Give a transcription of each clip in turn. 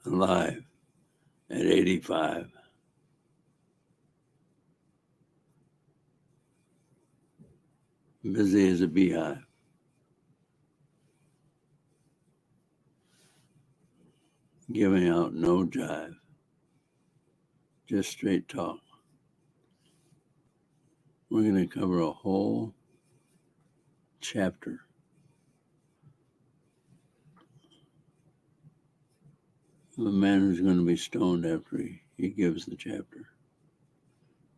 alive at 85. Busy as a beehive. Giving out no jive. Just straight talk. We're going to cover a whole chapter. Of a man who's going to be stoned after he gives the chapter.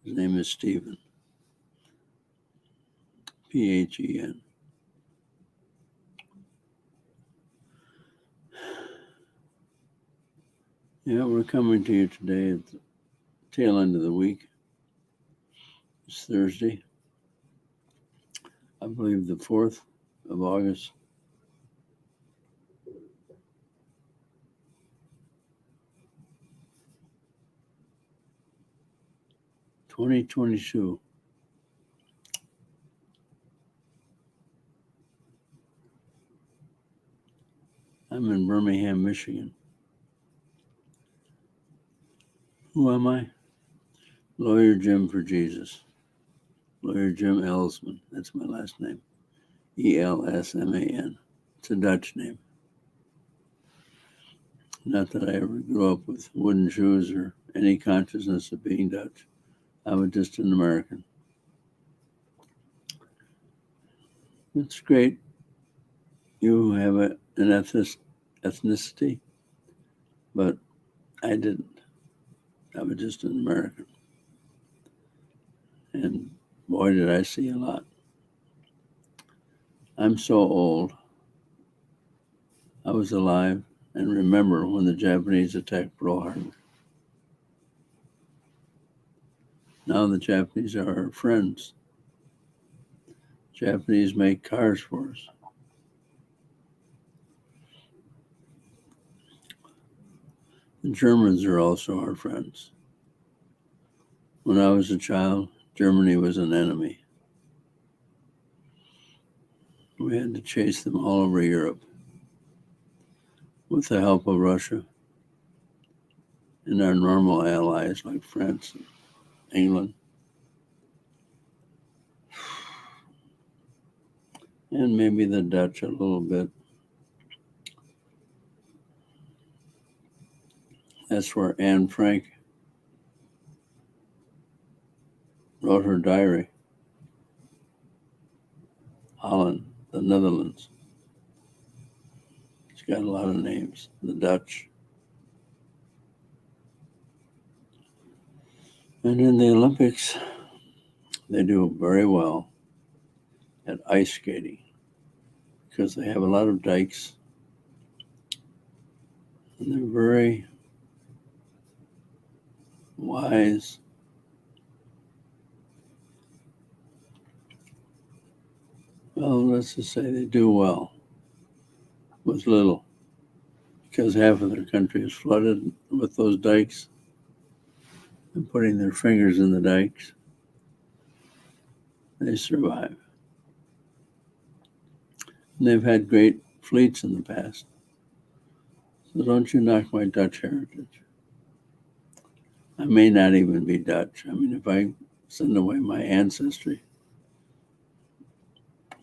His name is Stephen. Phen. Yeah, we're coming to you today at the tail end of the week. It's Thursday, I believe the 4th of August. (2022). I'm in Birmingham, Michigan. Who am I? Lawyer Jim for Jesus. Lawyer Jim Elsman. That's my last name. Elsman. It's a Dutch name. Not that I ever grew up with wooden shoes or any consciousness of being Dutch. I was just an American. It's great. You have an ethnicity, but I didn't. I was just an American. And boy, did I see a lot. I'm so old. I was alive and remember when the Japanese attacked Pearl Harbor. Now the Japanese are our friends. Japanese make cars for us. The Germans are also our friends. When I was a child, Germany was an enemy. We had to chase them all over Europe with the help of Russia and our normal allies like France and England. And maybe the Dutch a little bit. That's where Anne Frank wrote her diary. Holland, the Netherlands. It's got a lot of names. The Dutch. And in the Olympics, they do very well at ice skating because they have a lot of dikes and they're very wise. Well, let's just say they do well with little because half of their country is flooded with those dikes and putting their fingers in the dikes. They survive. And they've had great fleets in the past. So don't you knock my Dutch heritage. I may not even be Dutch. I mean, if I send away my ancestry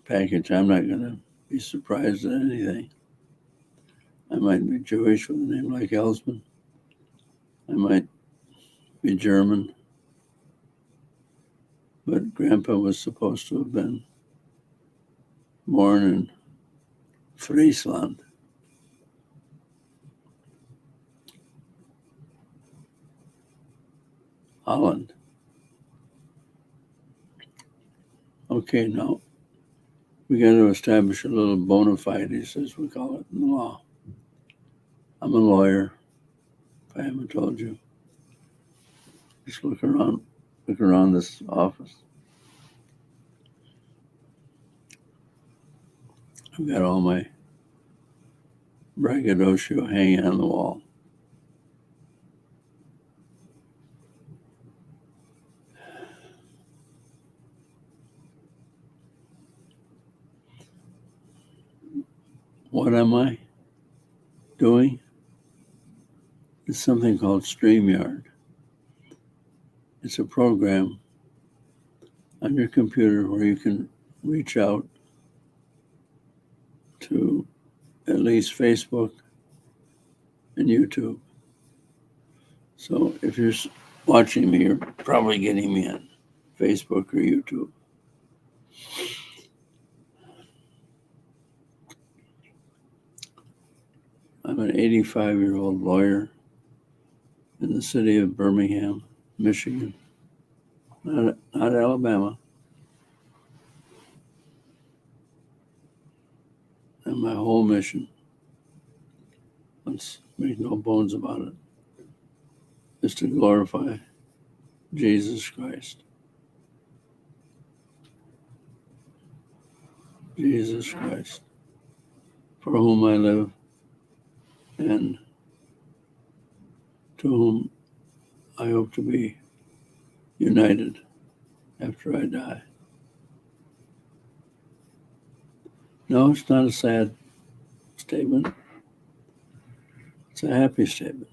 package, I'm not going to be surprised at anything. I might be Jewish with a name like Elsman. I might be German. But Grandpa was supposed to have been born in Friesland. Holland. Okay, now we got to establish a little bona fides, as we call it in the law. I'm a lawyer, if I haven't told you. Just look around this office. I've got all my braggadocio hanging on the wall. What am I doing? is something called StreamYard. It's a program on your computer where you can reach out to at least Facebook and YouTube. So if you're watching me, you're probably getting me on Facebook or YouTube. I'm an 85-year-old lawyer in the city of Birmingham, Michigan, not Alabama. And my whole mission, let's make no bones about it, is to glorify Jesus Christ. Jesus Christ, for whom I live and to whom I hope to be united after I die. No, it's not a sad statement. It's a happy statement.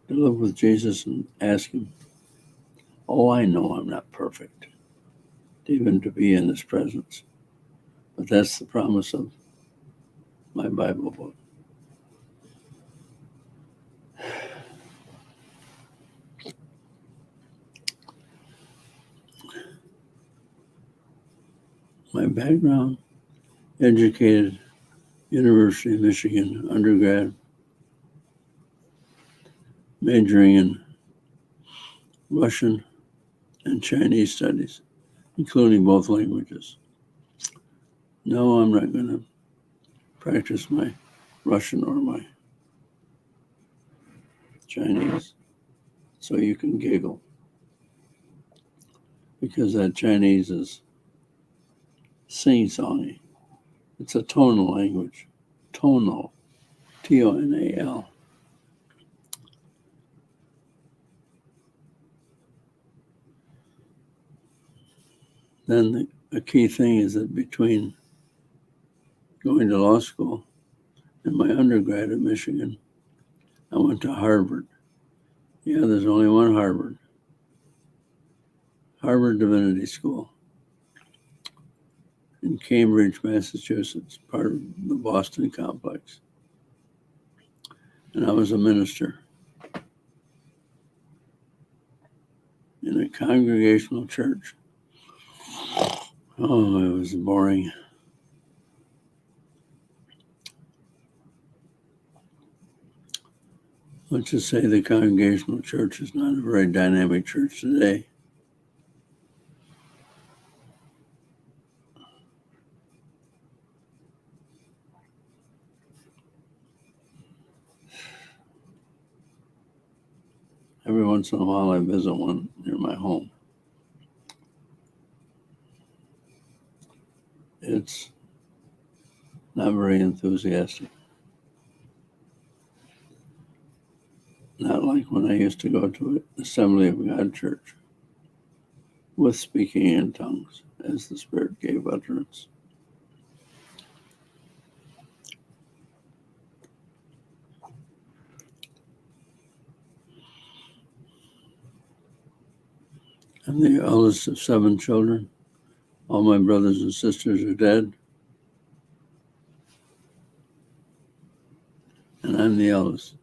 To live with Jesus and ask him, oh, I know I'm not perfect, even to be in his presence. But that's the promise of my Bible book. My background, educated, University of Michigan undergrad, majoring in Russian and Chinese studies, including both languages. No, I'm not going to practice my Russian or my Chinese, so you can giggle. Because that Chinese is sing-songy. It's a tonal language. Tonal. T-O-N-A-L. Then the key thing is that between going to law school and my undergrad at Michigan, I went to Harvard. Yeah, there's only one Harvard. Harvard Divinity School in Cambridge, Massachusetts, part of the Boston complex. And I was a minister in a congregational church. Oh, it was boring. Let's just say the congregational church is not a very dynamic church today. Every once in a while I visit one near my home. It's not very enthusiastic. Not like when I used to go to an Assembly of God church with speaking in tongues as the Spirit gave utterance. I'm the eldest of 7 children. All my brothers and sisters are dead. And I'm the eldest.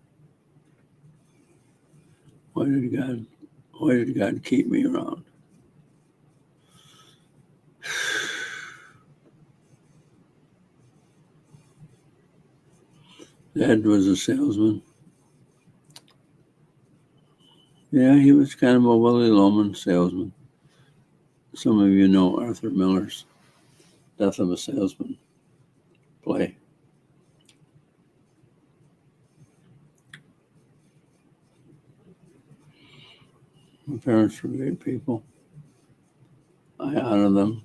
Why did God keep me around? Dad was a salesman. Yeah, he was kind of a Willy Loman salesman. Some of you know Arthur Miller's Death of a Salesman play. My parents were great people. I honor them.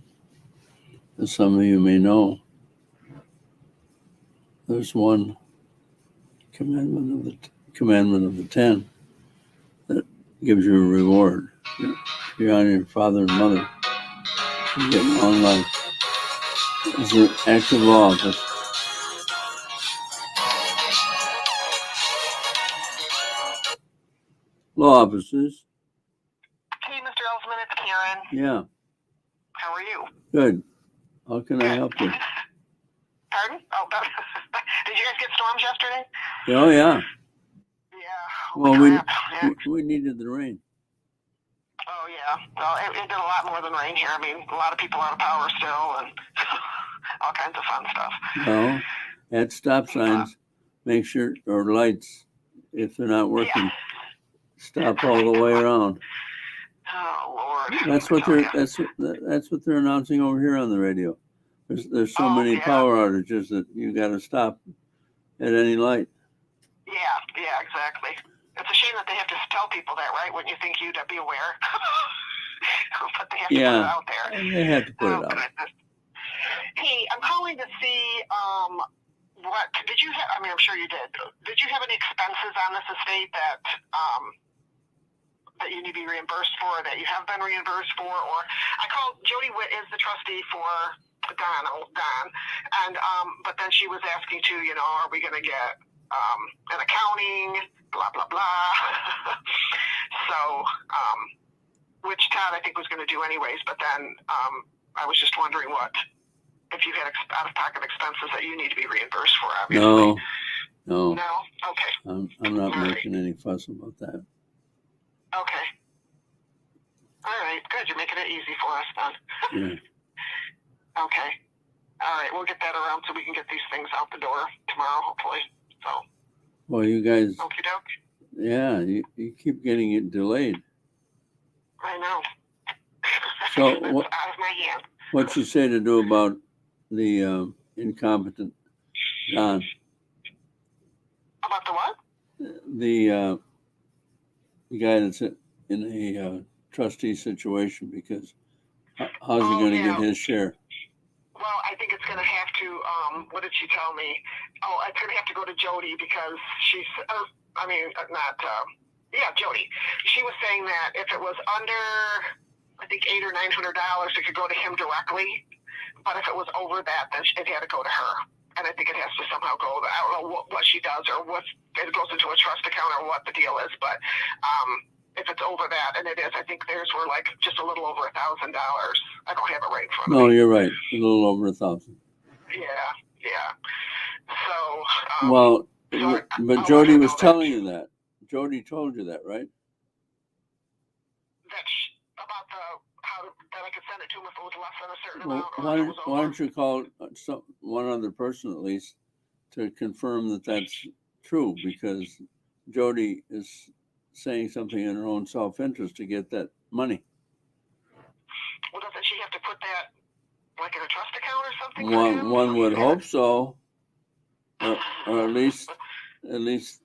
As some of you may know, there's one commandment of the 10 that gives you a reward. If you honor your father and mother, you get long life. It's an act of law. Law offices. Hey, Mr. Ellsman, it's Karen. Yeah, How are you? good. How can I help you? Pardon? Oh, did you guys get storms yesterday? Oh, yeah. Yeah. Well, Holy crap. Yeah. we needed the rain. Oh, yeah. Well, it did a lot more than rain here. I mean, a lot of people out of power still and all kinds of fun stuff. Well, at stop signs, make sure, or lights, if they're not working, stop all the way around. Oh, Lord. That's what they're announcing over here on the radio. There's so many power outages that you got to stop at any light. Yeah, exactly. It's a shame that they have to tell people that, right? Wouldn't you think you'd be aware? But they have to put it out there. They have to put it out. Goodness. Hey, I'm calling to see what did you have? I mean, I'm sure you did. Did you have any expenses on this estate that you need to be reimbursed for, that you have been reimbursed for? Or I called Jody Witt is the trustee for Don, and but then she was asking too, are we going to get an accounting, blah blah blah. So, which Todd I think was going to do anyways, but then I was just wondering if you had out-of-pocket expenses that you need to be reimbursed for, obviously. No. Okay. I'm not making any fuss about that. Okay. All right. Good. You're making it easy for us then. Yeah. Okay. All right. We'll get that around so we can get these things out the door tomorrow, hopefully. So. Well, you guys. Okie doke. Yeah, you keep getting it delayed. I know. So it's out of my hand. What's you say to do about the incompetent Don? About the what? The guy that's in a trustee situation, because how's he going to get his share? Well, I think it's going to have to, what did she tell me? Oh, it's going to have to go to Jody because she's, Jody. She was saying that if it was under, I think $800 or $900, it could go to him directly. But if it was over that, then it had to go to her. And I think it has to somehow go, I don't know what she does or it goes into a trust account or what the deal is. But if it's over that, and it is, I think theirs were like just a little over $1,000. I don't have it right in front of me. No, you're right. A little over 1,000. Yeah. So. But Jody was telling you that. Jody told you that, right? That's about that I could send it to him if it was less than a certain amount. Why don't you call one other person at least to confirm that that's true? Because Jody is saying something in her own self-interest to get that money. Well, doesn't she have to put that like in a trust account or something? One would hope so, or at least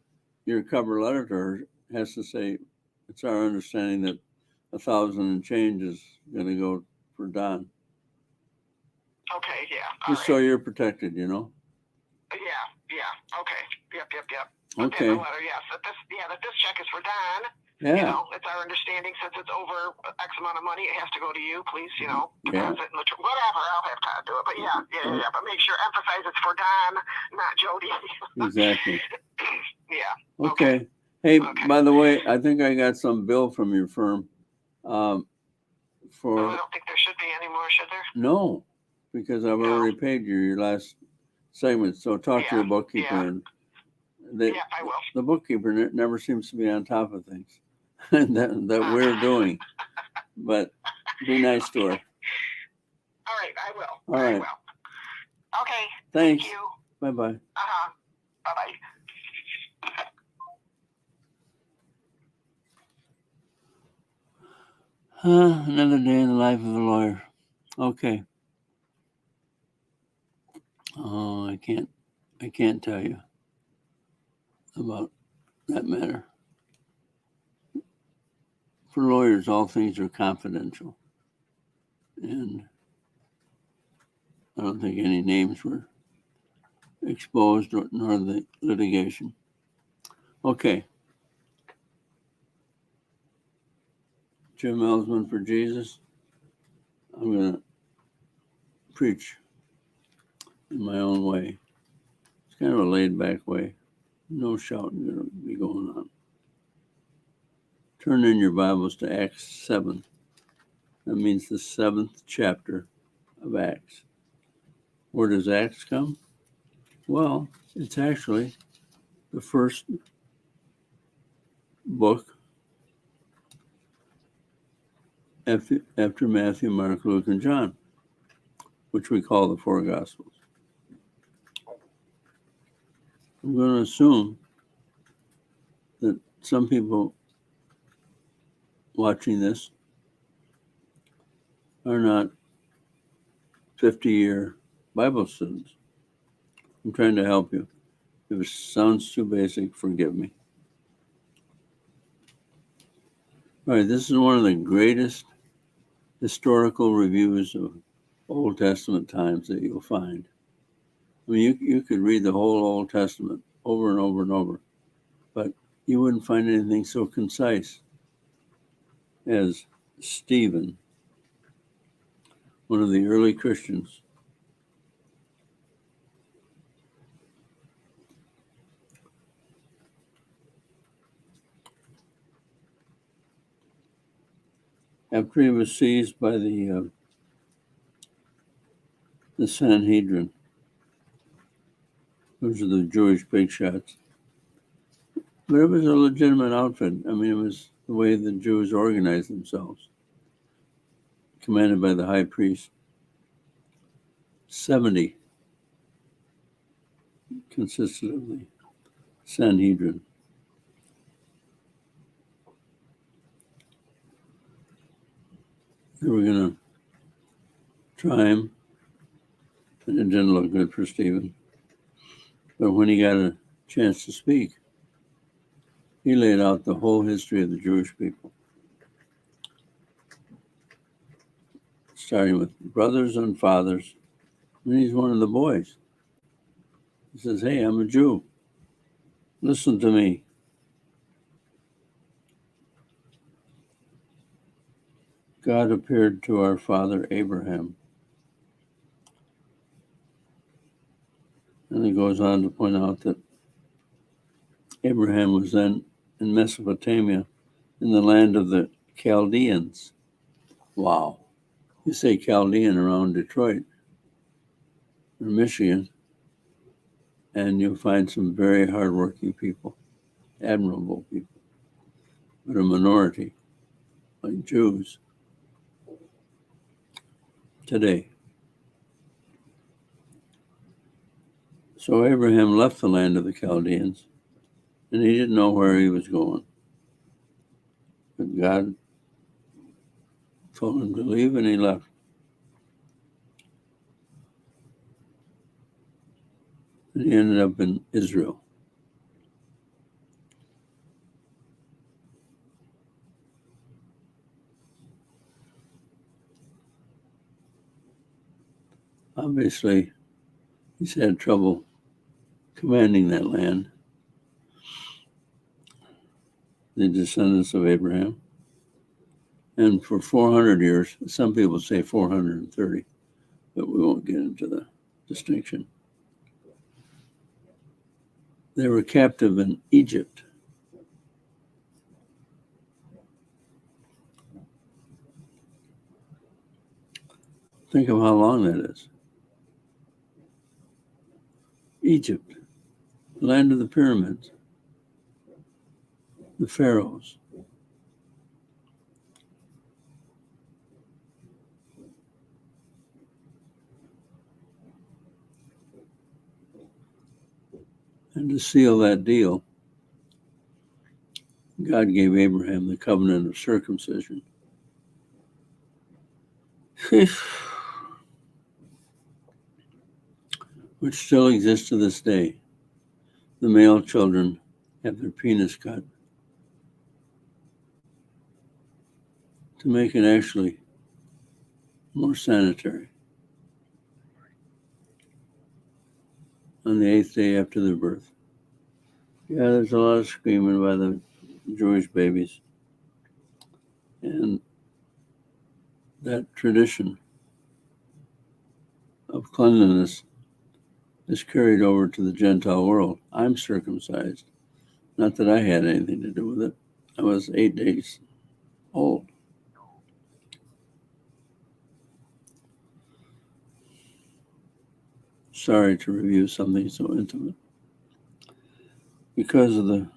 your cover letter to her has to say it's our understanding that 1,000 and change is going to go for Don. Okay, yeah. Just so you're protected, Yeah. Okay. Yep. Okay. Letter, yes. That this check is for Don. Yeah. It's our understanding since it's over X amount of money, it has to go to you, please, Yeah. Deposit whatever, I'll have Todd do it. But yeah. But make sure, emphasize it's for Don, not Jody. Exactly. Yeah. Okay. Hey, by the way, I think I got some bill from your firm. I don't think there should be anymore, should there? No, because I've already paid your last segment. So talk to your bookkeeper. And I will. The bookkeeper never seems to be on top of things that we're doing. But be nice to her. All right, I will. All right. I will. Okay. Thanks. Thank you. Bye-bye. Bye-bye. Another day in the life of a lawyer. Okay. Oh, I can't tell you about that matter. For lawyers, all things are confidential. And I don't think any names were exposed nor the litigation. Okay. Jim Ellsman for Jesus. I'm going to preach in my own way. It's kind of a laid back way. No shouting going to be going on. turn in your Bibles to Acts 7. That means the 7th chapter of Acts. Where does Acts come? Well, it's actually the first book after Matthew, Mark, Luke, and John, which we call the four Gospels. I'm going to assume that some people watching this are not 50-year Bible students. I'm trying to help you. If it sounds too basic, forgive me. All right, this is one of the greatest historical reviews of Old Testament times that you'll find. I mean, you could read the whole Old Testament over and over and over, but you wouldn't find anything so concise as Stephen, one of the early Christians. After he was seized by the Sanhedrin, those are the Jewish big shots. But it was a legitimate outfit. I mean, it was the way the Jews organized themselves, commanded by the high priest. 70 consisted of the Sanhedrin. They were going to try him, and it didn't look good for Stephen. But when he got a chance to speak, he laid out the whole history of the Jewish people, starting with brothers and fathers. And he's one of the boys. He says, "Hey, I'm a Jew. Listen to me. God appeared to our father Abraham." And he goes on to point out that Abraham was then in Mesopotamia, in the land of the Chaldeans. Wow. You say Chaldean around Detroit or Michigan, and you'll find some very hardworking people, admirable people, but a minority, like Jews, today. So Abraham left the land of the Chaldeans, and he didn't know where he was going. But God told him to leave, and he left. And he ended up in Israel. Obviously, he's had trouble commanding that land. The descendants of Abraham. And for 400 years, some people say 430, but we won't get into the distinction. They were captive in Egypt. Think of how long that is. Egypt, land of the pyramids, the pharaohs. And to seal that deal, God gave Abraham the covenant of circumcision. Which still exists to this day. The male children have their penis cut to make it actually more sanitary on the 8th day after their birth. Yeah, there's a lot of screaming by the Jewish babies. And that tradition of cleanliness is carried over to the Gentile world. I'm circumcised. Not that I had anything to do with it. I was 8 days old. Sorry to review something so intimate. Because of the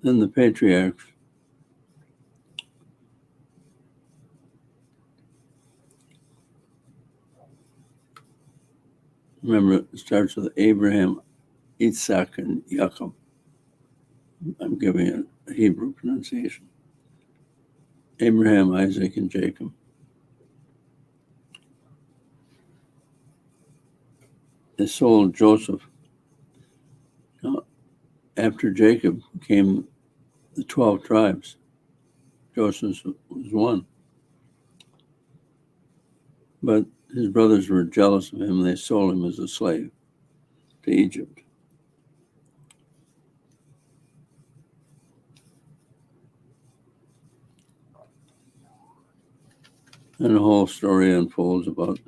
then the patriarchs remember it starts with Abraham, Isaac, and Jacob. I'm giving it a Hebrew pronunciation. Abraham, Isaac, and Jacob. They sold Joseph. Now, after Jacob came the 12 tribes. Joseph was one. But his brothers were jealous of him and they sold him as a slave to Egypt. And the whole story unfolds about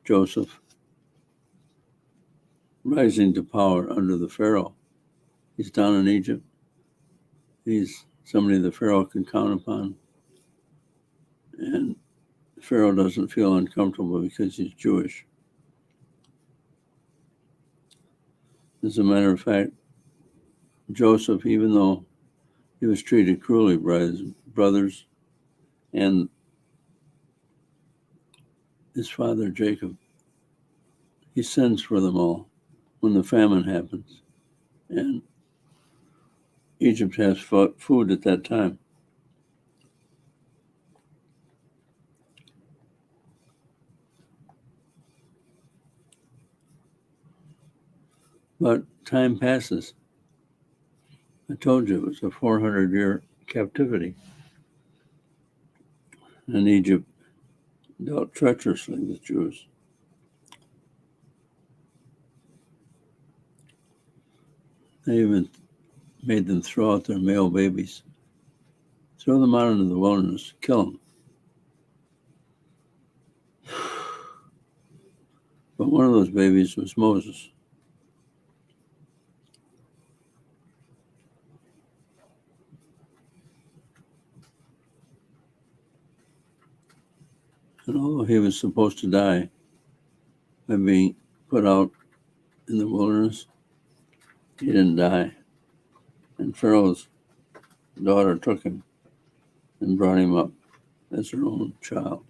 Joseph rising to power under the Pharaoh. He's down in Egypt. He's somebody the Pharaoh can count upon. And Pharaoh doesn't feel uncomfortable because he's Jewish. As a matter of fact, Joseph, even though he was treated cruelly by his brothers and his father Jacob, he sends for them all when the famine happens. And Egypt has food at that time. But time passes. I told you it was a 400-year captivity. And Egypt dealt treacherously with Jews. They even made them throw out their male babies, throw them out into the wilderness, kill them. But one of those babies was Moses. And although he was supposed to die by being put out in the wilderness, he didn't die. And Pharaoh's daughter took him and brought him up as her own child.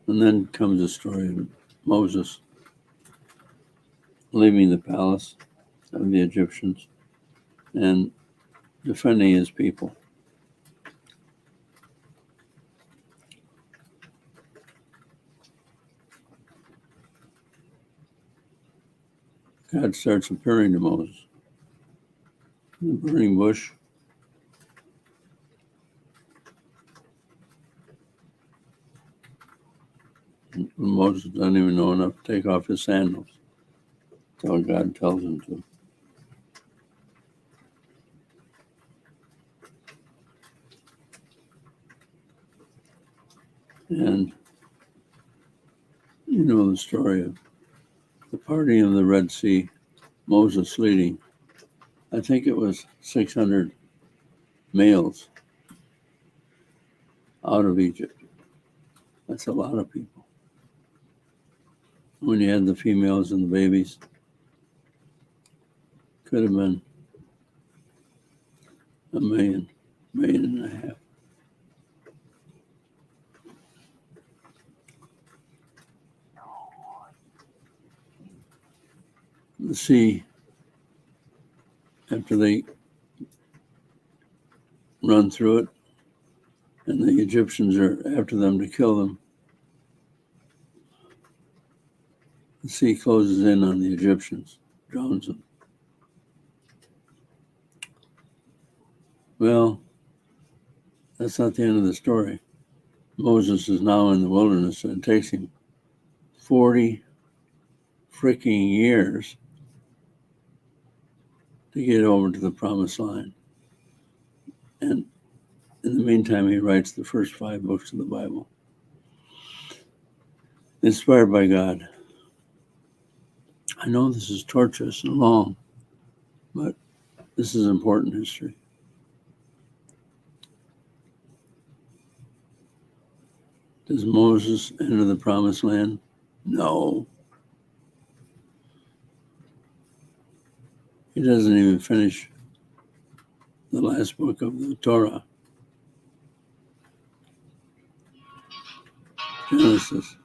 And then comes the story of Moses leaving the palace of the Egyptians and defending his people. God starts appearing to Moses in the burning bush. And Moses doesn't even know enough to take off his sandals until God tells him to. And you know the story of the parting of the Red Sea, Moses leading. I think it was 600 males out of Egypt. That's a lot of people. When you had the females and the babies, could have been a million and a half. The sea, after they run through it, and the Egyptians are after them to kill them, the sea closes in on the Egyptians, drowns them. Well, that's not the end of the story. Moses is now in the wilderness, and it takes him 40 freaking years to get over to the promised land. In the meantime, he writes the first 5 books of the Bible. Inspired by God. I know this is tortuous and long, but this is important history. Does Moses enter the promised land? No. He doesn't even finish the last book of the Torah, Genesis.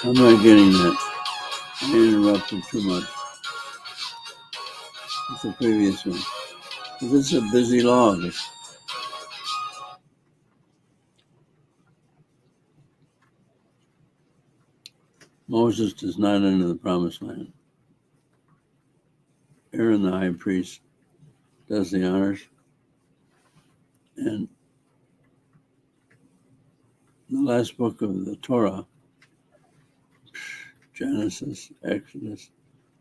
I'm not getting that. I interrupted too much with the previous one. But this is a busy log. Moses does not enter the promised land. Aaron, the high priest, does the honors. And the last book of the Torah, Genesis, Exodus,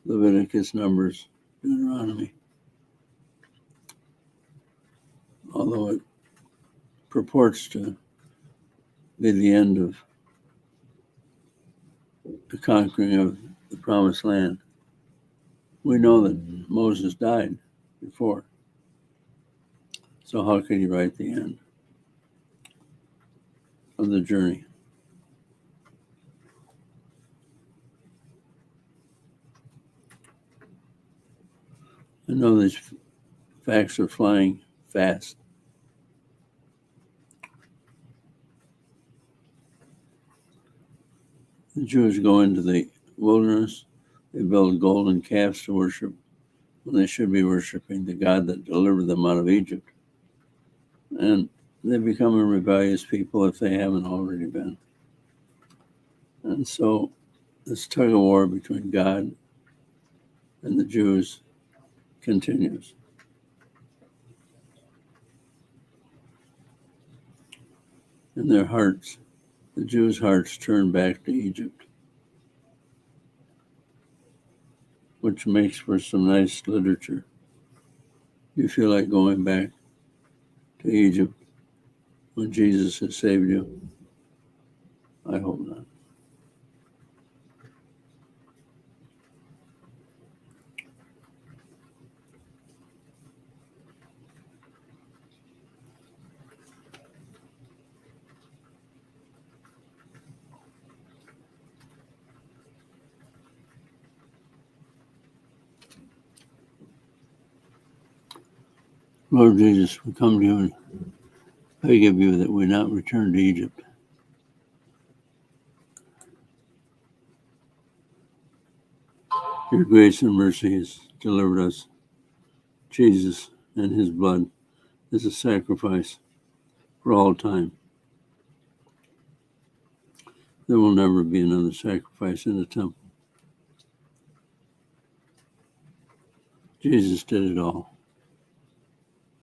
Leviticus, Numbers, Deuteronomy, although it purports to be the end of the conquering of the promised land, we know that Moses died before. So how could he write the end of the journey? I know these facts are flying fast. The Jews go into the wilderness. They build golden calves to worship when they should be worshiping the God that delivered them out of Egypt. And they become a rebellious people if they haven't already been. And so this tug of war between God and the Jews continues. And their hearts, the Jews' hearts, turn back to Egypt, which makes for some nice literature. Do you feel like going back to Egypt when Jesus has saved you? I hope not. Lord Jesus, we come to you and beg of you that we not return to Egypt. Your grace and mercy has delivered us. Jesus and his blood is a sacrifice for all time. There will never be another sacrifice in the temple. Jesus did it all.